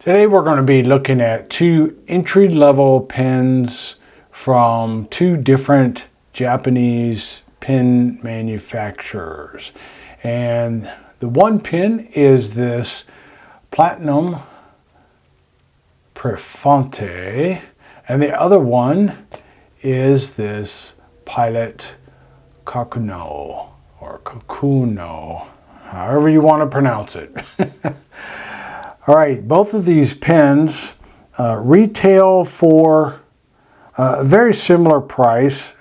Today we're going to be looking at two entry-level pens from two different Japanese pen manufacturers. And the one pen is this Platinum Prefounte, and the other one is this Pilot Kakuno, or Kakuno, however you want to pronounce it. All right, both of these pens retail for a very similar price.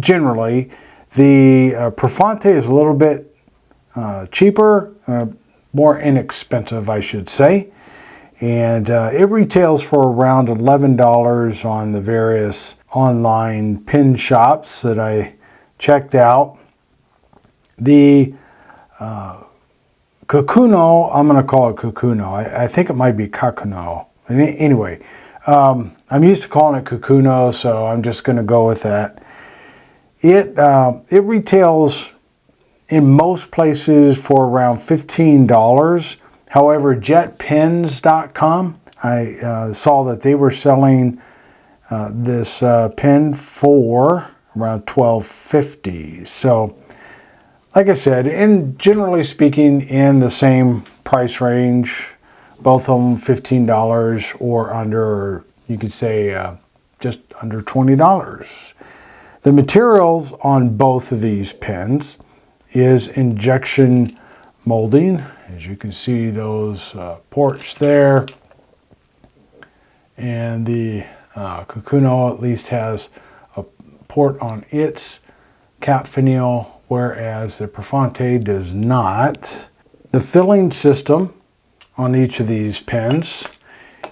Generally, the Prefounte is a little bit cheaper, more inexpensive, I should say. And it retails for around $11 on the various online pen shops that I checked out. The Kakuno, I'm going to call it Kakuno. I think it might be Kakuno. Anyway, I'm used to calling it Kakuno, so I'm just going to go with that. It retails in most places for around $15. However, jetpens.com, I saw that they were selling this pen for around $12.50. So, like I said, generally speaking, in the same price range, both of them $15 or under, or you could say just under $20. The materials on both of these pens is injection molding. As you can see, those ports there. And the Kakuno at least has a port on its cap finial, whereas the Prefounte does not. The filling system on each of these pens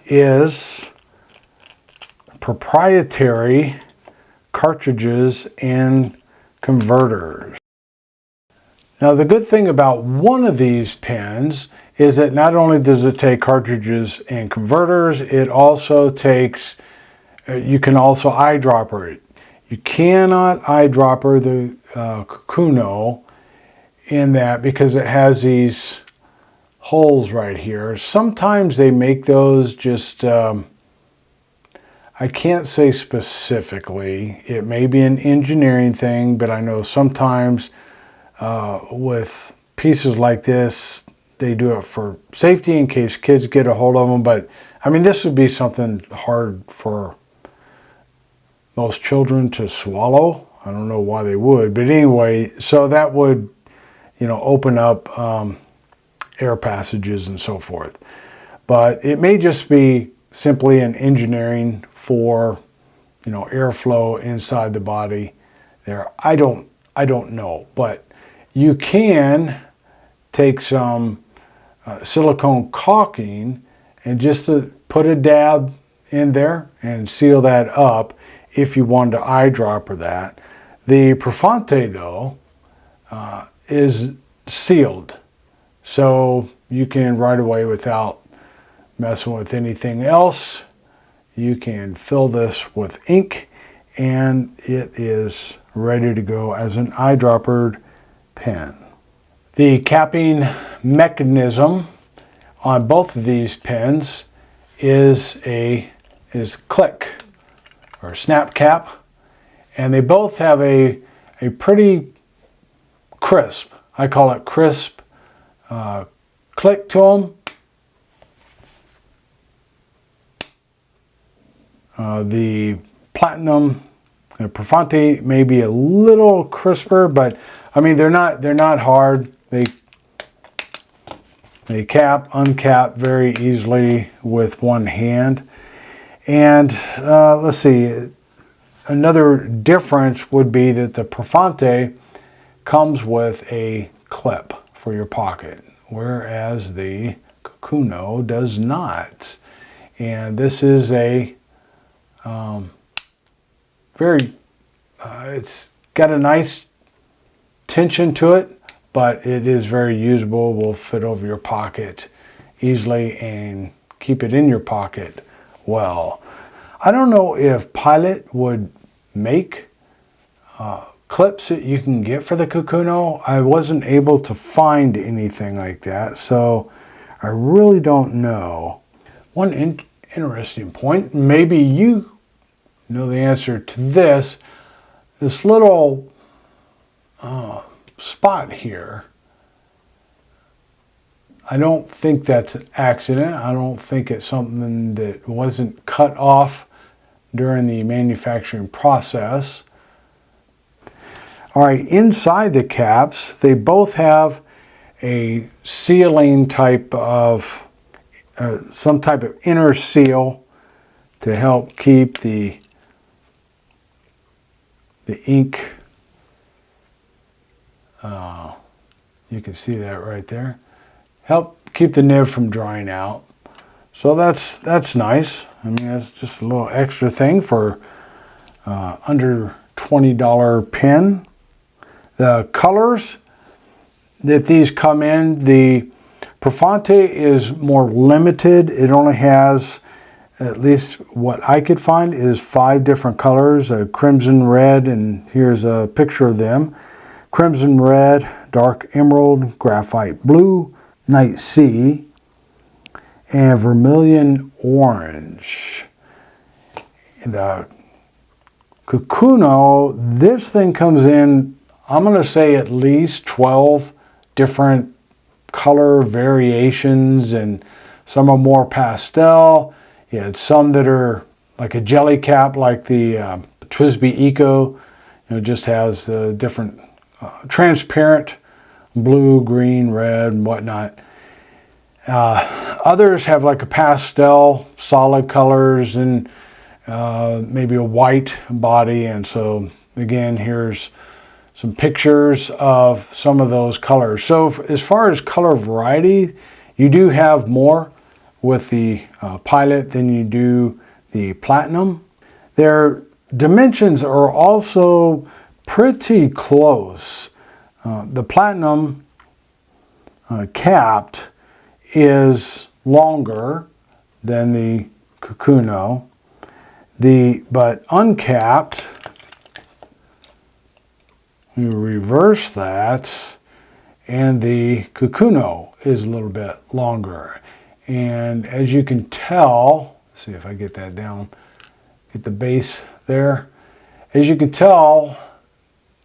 is proprietary cartridges and converters. Now, the good thing about one of these pens is that not only does it take cartridges and converters, it also takes, you can also eyedropper it. You cannot eyedropper the Kakuno in that because it has these holes right here. Sometimes they make those just, I can't say specifically. It may be an engineering thing, but I know sometimes with pieces like this, they do it for safety in case kids get a hold of them. But I mean, this would be something hard for most children to swallow. I don't know why they would, but anyway, so that would, open up air passages and so forth. But it may just be simply an engineering for, airflow inside the body there. I don't know, but you can take some silicone caulking and just to put a dab in there and seal that up if you wanted to eyedropper that. The Prefounte, though, is sealed, so you can right away, without messing with anything else, you can fill this with ink and it is ready to go as an eyedroppered pen. The capping mechanism on both of these pens is click or snap cap, and they both have a pretty crisp, I call it crisp, click to them. The Platinum, the Prefounte may be a little crisper, but I mean they're not hard. They cap, uncap very easily with one hand. And let's see, another difference would be that the Prefounte comes with a clip for your pocket, whereas the Kakuno does not. And this is a it's got a nice tension to it, but it is very usable, will fit over your pocket easily and keep it in your pocket well. I don't know if Pilot would make clips that you can get for the Kakuno. I wasn't able to find anything like that, so I really don't know. One interesting point, maybe you know the answer to this little spot here. I don't think that's an accident. I don't think it's something that wasn't cut off during the manufacturing process. All right, inside the caps, they both have a sealing type of, some type of inner seal to help keep the ink. You can see that right there. Help keep the nib from drying out. So that's nice. I mean, that's just a little extra thing for under $20 pen. The colors that these come in, the Prefounte is more limited. It only has, at least what I could find, is 5 different colors, a crimson red, and here's a picture of them. Crimson red, dark emerald, graphite blue, night sea, and vermilion orange. The Kakuno, this thing comes in, I'm going to say at least 12 different color variations, and some are more pastel. You had some that are like a jelly cap, like the Twisby Eco. Just has different transparent blue, green, red, and whatnot. Others have like a pastel, solid colors, and maybe a white body. And so again, here's some pictures of some of those colors. So as far as color variety, you do have more with the Pilot than you do the Platinum. Their dimensions are also pretty close. The Platinum capped is longer than the Kakuno. But uncapped, you reverse that, and the Kakuno is a little bit longer. And as you can tell, let's see if I get that down, get the base there. As you can tell,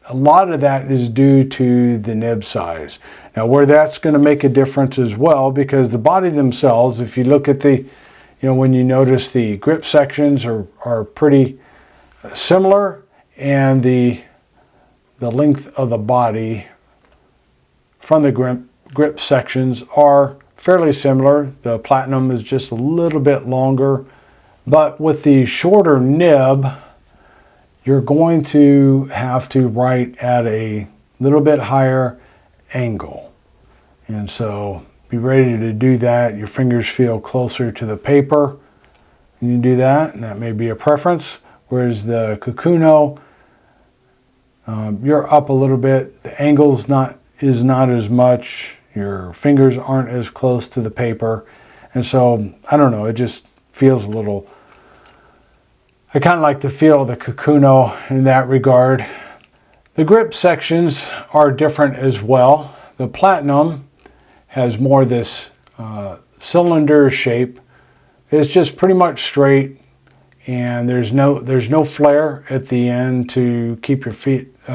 a lot of that is due to the nib size. Now, where that's going to make a difference as well, because the body themselves, if you look at the, when you notice the grip sections are pretty similar, and the length of the body from the grip sections are fairly similar. The Platinum is just a little bit longer, but with the shorter nib, you're going to have to write at a little bit higher angle. And so be ready to do that. Your fingers feel closer to the paper and you do that, and that may be a preference. Whereas the Kakuno, you're up a little bit. The angle's is not as much. Your fingers aren't as close to the paper. And so, I don't know, it just feels a little, I kind of like the feel of the Kakuno in that regard. The grip sections are different as well. The Platinum has more this cylinder shape. It's just pretty much straight, and there's no flare at the end to keep your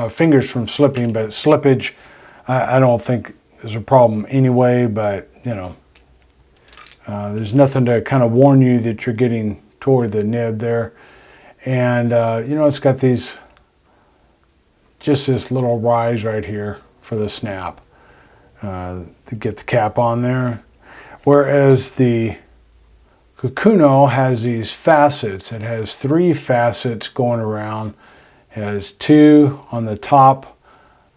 fingers from slipping. But slippage, I don't think is a problem anyway. But there's nothing to kind of warn you that you're getting toward the nib there. And it's got just this little rise right here for the snap to get the cap on there. Whereas the Kakuno has these facets. It has 3 facets going around. It has 2 on the top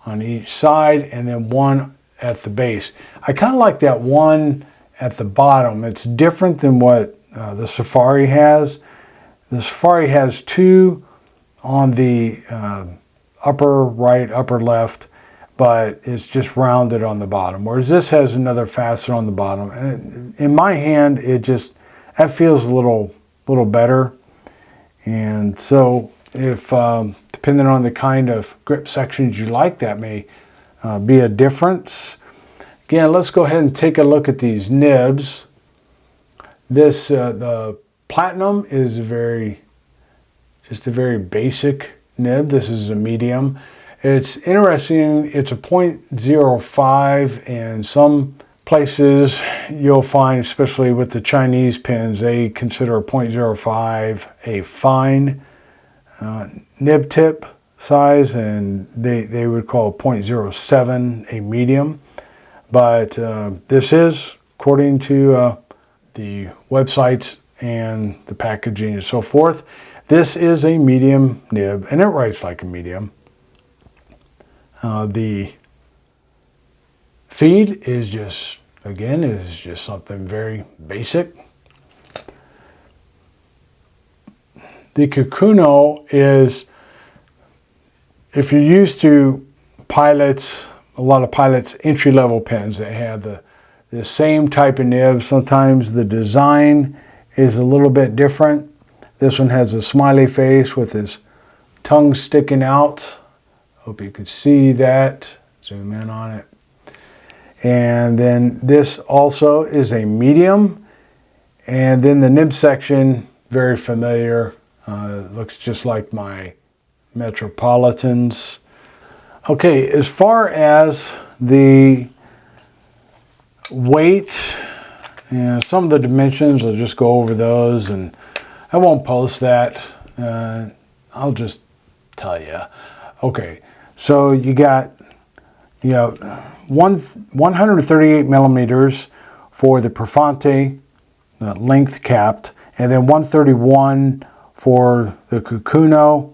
on each side, and then 1 at the base. I kind of like that one at the bottom. It's different than what the Safari has. The Safari has 2 on the upper right, upper left, but it's just rounded on the bottom. Whereas this has another facet on the bottom. And in my hand, that feels a little better. And so if, depending on the kind of grip sections you like, that may be a difference. Again, let's go ahead and take a look at these nibs. This the Platinum is just a very basic nib. This is a medium. It's interesting, it's a 0.05, and some places you'll find, especially with the Chinese pens, they consider a 0.05 a fine nib tip size, and they would call 0.07 a medium. But this is, according to the websites and the packaging and so forth, this is a medium nib, and it writes like a medium. The feed is just something very basic. The Kakuno is, if you're used to pilots, a lot of pilots entry-level pens, they have the same type of nib. Sometimes the design is a little bit different. This one has a smiley face with his tongue sticking out. Hope you could see that. Zoom in on it. And then this also is a medium. And then the nib section, very familiar. Looks just like my Metropolitans. Okay, as far as the weight and some of the dimensions, I'll just go over those, and I won't post that. I'll just tell you. Okay, so you got 138 millimeters for the Prefounte, length capped, and then 131 for the Kakuno.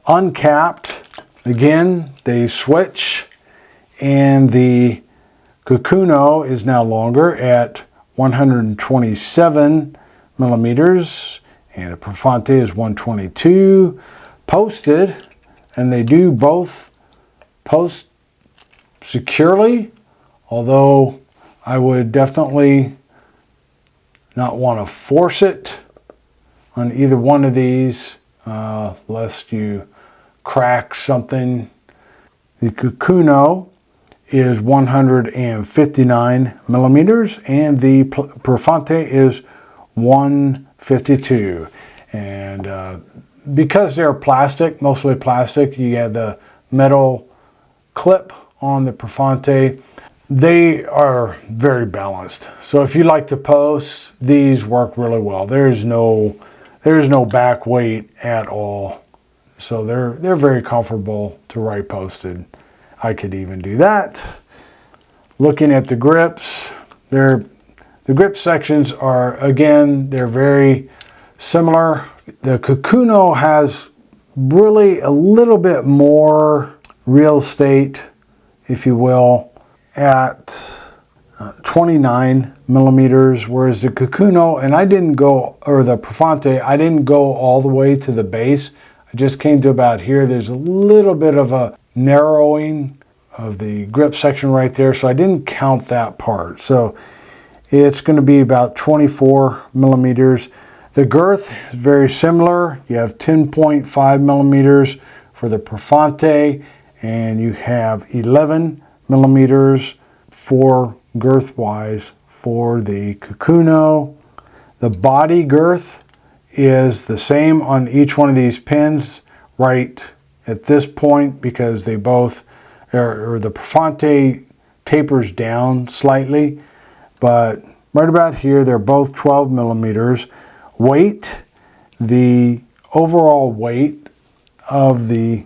Uncapped, again, they switch, and the Kakuno is now longer at 127 millimeters, and the Prefounte is 122. Posted, and they do both post securely, although I would definitely not want to force it on either one of these, lest you crack something. The Kakuno is 159 millimeters, and the Prefounte is 152. And because they're plastic, mostly plastic, you have the metal clip on the Prefounte. They are very balanced. So if you like to post, these work really well. There's no back weight at all. So they're very comfortable to write posted. I could even do that. Looking at the grips, the grip sections are, again, they're very similar. The Kakuno has really a little bit more real estate, if you will, at 29 millimeters, whereas the Kakuno, and the Prefounte, I didn't go all the way to the base. I just came to about here. There's a little bit of a narrowing of the grip section right there, so I didn't count that part. So it's going to be about 24 millimeters. The girth is very similar. You have 10.5 millimeters for the Prefounte, and you have 11 millimeters for girth-wise for the Kakuno. The body girth is the same on each one of these pens right at this point, because they both, or the Prefounte tapers down slightly, but right about here they're both 12 millimeters. Weight, the overall weight of the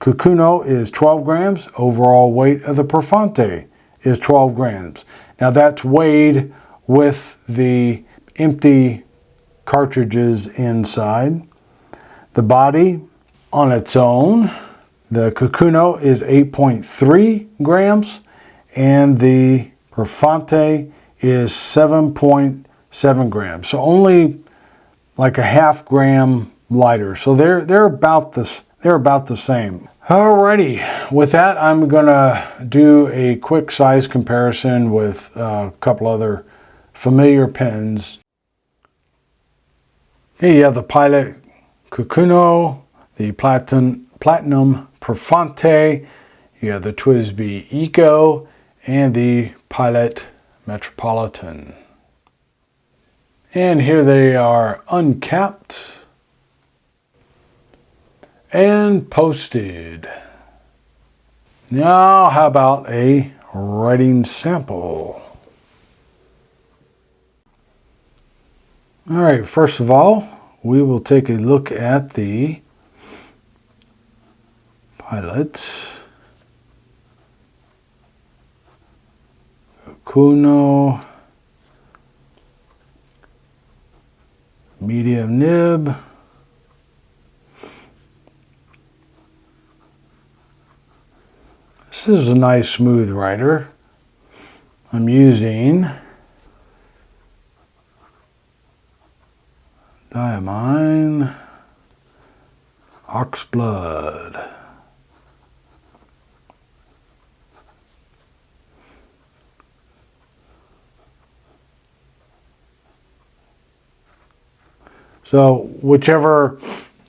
Kakuno is 12 grams. Overall weight of the Prefounte is 12 grams. Now that's weighed with the empty cartridges inside. The body on its own, the Kakuno is 8.3 grams, and the Prefounte is 7.7 grams. So only like a half gram lighter. So they're about the same. Alrighty, with that, I'm gonna do a quick size comparison with a couple other familiar pens. Okay, you have the Pilot Kakuno, the Platinum Prefounte, you have the TWSBI Eco, and the Pilot Metropolitan. And here they are uncapped and posted. Now, how about a writing sample? All right, first of all, we will take a look at the Pilot Kakuno medium nib. This is a nice smooth writer. I'm using Diamine Oxblood. So whichever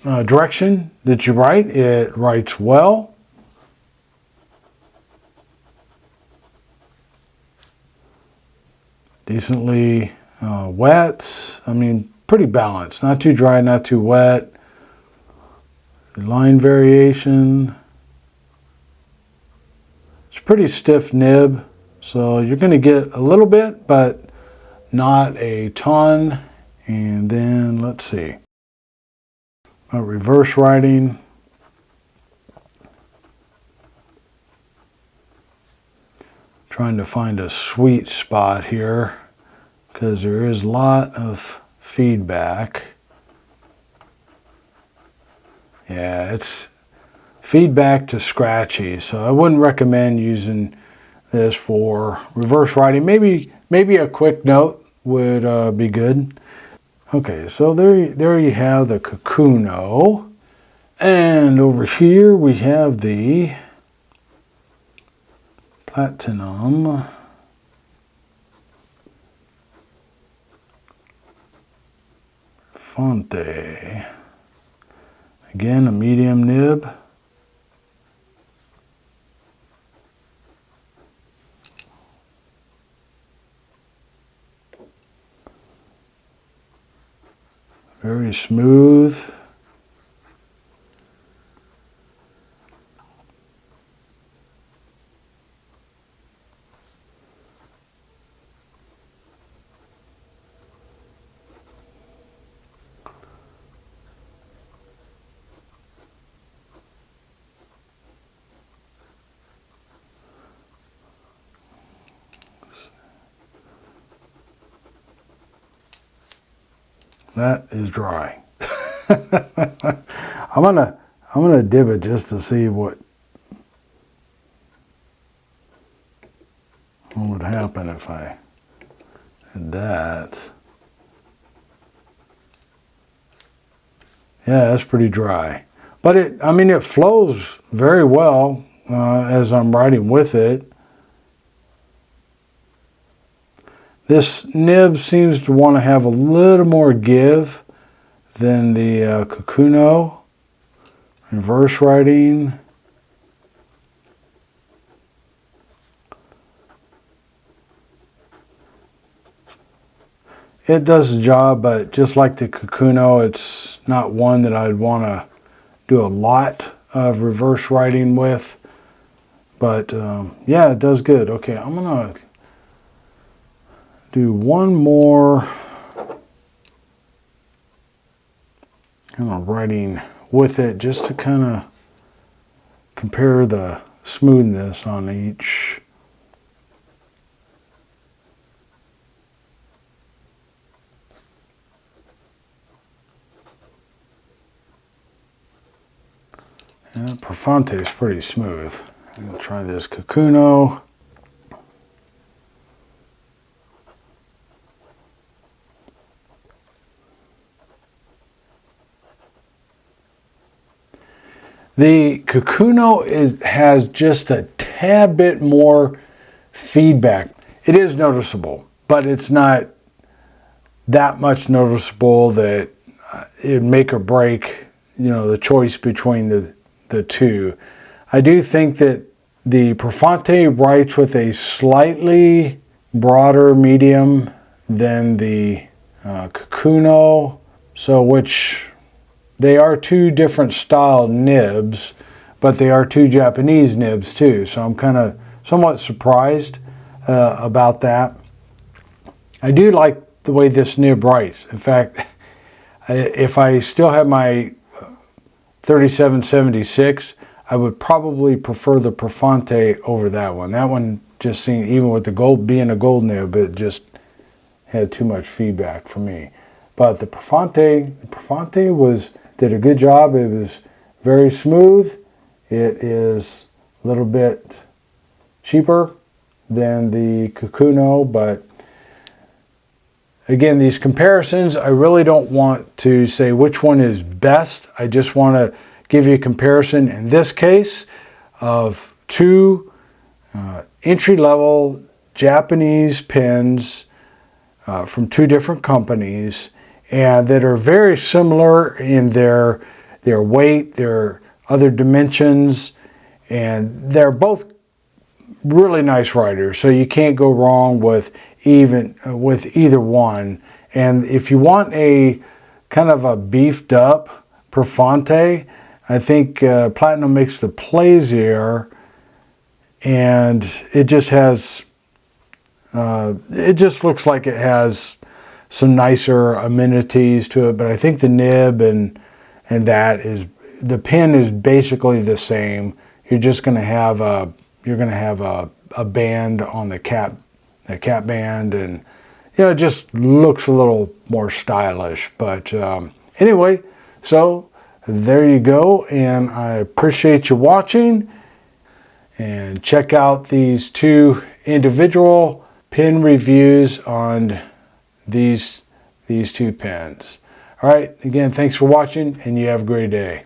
direction that you write, it writes well. Decently wet. I mean, pretty balanced. Not too dry, not too wet. Line variation. It's a pretty stiff nib, so you're going to get a little bit, but not a ton. And then let's see. Reverse writing. Trying to find a sweet spot here because there is a lot of feedback. Yeah, it's feedback to scratchy, so I wouldn't recommend using this for reverse writing. Maybe a quick note would be good. Okay, so there you have the Kakuno, and over here we have the Platinum Prefounte. Again, a medium nib. Very smooth. That is dry. I'm gonna dip it just to see what would happen if I did that. Yeah, that's pretty dry, but it flows very well as I'm writing with it. This nib seems to want to have a little more give than the Kakuno. Reverse writing. It does the job, but just like the Kakuno, it's not one that I'd want to do a lot of reverse writing with. But yeah, it does good. Okay, I'm going to do one more kind of writing with it just to kind of compare the smoothness on each. Yeah, Prefounte is pretty smooth. I'm going to try this Kakuno. The Kakuno has just a tad bit more feedback. It is noticeable, but it's not that much noticeable that it'd make or break, the choice between the two. I do think that The Prefounte writes with a slightly broader medium than the Kakuno, so which they are two different style nibs, but they are two Japanese nibs too. So I'm kind of somewhat surprised about that. I do like the way this nib writes. In fact, if I still have my 3776, I would probably prefer the Prefounte over that one. That one just seemed, even with the gold being a gold nib, it just had too much feedback for me. But the Prefounte did a good job. It was very smooth. It is a little bit cheaper than the Kakuno, but again, these comparisons, I really don't want to say which one is best. I just want to give you a comparison in this case of two entry-level Japanese pens from two different companies, and that are very similar in their weight, their other dimensions, and they're both really nice writers, so you can't go wrong with either one. And if you want a kind of a beefed up Prefounte, I think Platinum makes the Plaisir, and it just has it just looks like it has some nicer amenities to it. But I think the nib and that is, the pen is basically the same. You're just going to have a band on the cap band, and it just looks a little more stylish. But anyway, so there you go, and I appreciate you watching, and check out these two individual pen reviews on these two pens. All right, again, thanks for watching, and you have a great day.